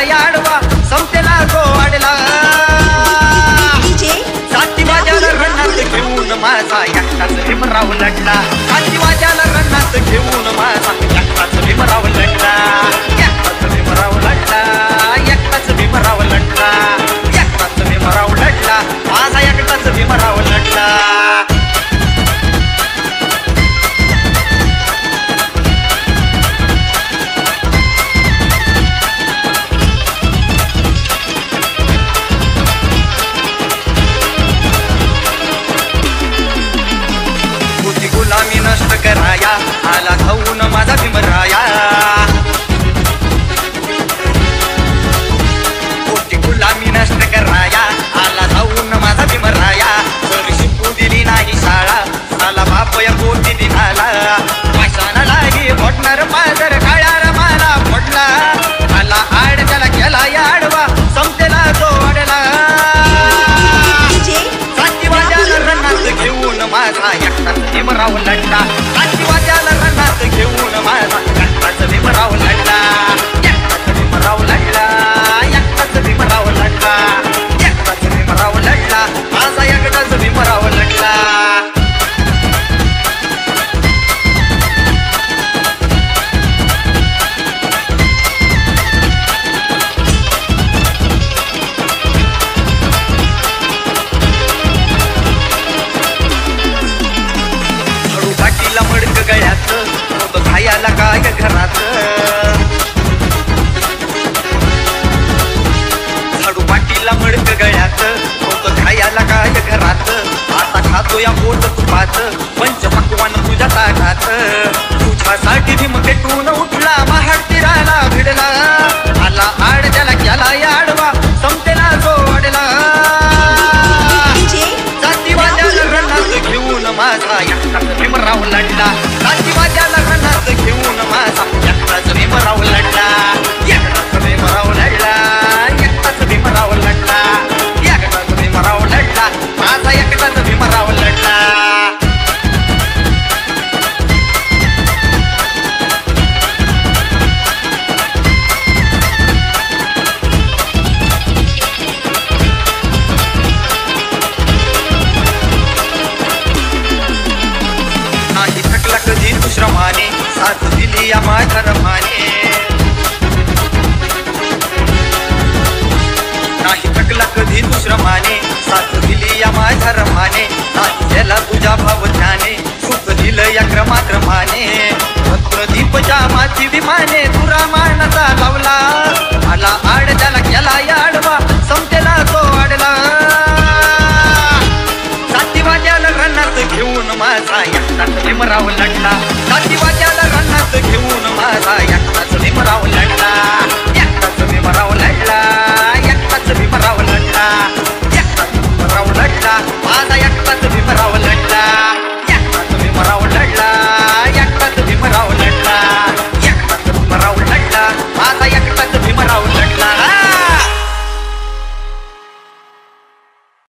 याडवा संपतेला जो वाढला साती वाजाला रणात घेऊन माझा एकटाच भीमराव लढला साती वाजाला रणात घेऊन माझा एकटाच भीमराव लढला एकटाच भीमराव लढला एकटाच भीमराव लढला एकटाच भीमराव लढला माझा एकटाच भीमराव लढला गुलामी नष्ट कराया आला धावून माझा भीमराया कोटी गुलामी नष्ट कराया आला धावून माझा भीमराया तर शिकू दिली नाही शाळा आला बाप या कोटी दिनाला पाषाणालाही फोडणार पाजर काळ्यार मला फोडला आला आड त्याला केला याडवा संपतेला जो वाढला साती वाजाला रणात घेऊन माझा एकटाच भीमराव लढला साती वाजाला रणात घेऊन माझा एकटाच भीमराव लढला एकटाच भीमराव लढला एकटाच भीमराव लढला एकटाच भीमराव लढला माझा एकटाच भीमराव लढला मडक गळ्यात खायला काय घरात झाडू पाटीला मडक गळ्यात खायला काय घरात आता खातो या पोट तुपात पंच पक्वान तुझ्या ताटात तुझ्यासाठी भीम पेटून उठला महाड तीराला भिडला आला आड त्याला केला याडवा संपतेला जो वाढला साती वाजाला रणात घेऊन माझा एकटाच भीमराव लढला साती वाजाला रणात घेऊन माझा एकटाच भीमराव लढला एकटाच भीमराव लढला एकटाच भीमराव लढला एकटाच भीमराव लढला माझा एकटाच भीमराव लढला नाही थकला कधी तू श्रमाने साथ दिली या माझ्या रमाने नाही थकला कधी तू श्रमाने साथ दिली या माझ्या रमाने नाही त्याला तुझ्या भावज्ञाने सुख दिलं या क्रमाक्रमाने रत्नदीपच्या माझी विमाने तुरा मानाचा लावला आला आड त्याला केला याडवा संपतेला तो वाढला साती वाजाला रणात घेऊन माझा एकटाच भीमराव लढला साती वाजाला रणात घेऊन माझा एकटाच भीमराव लढला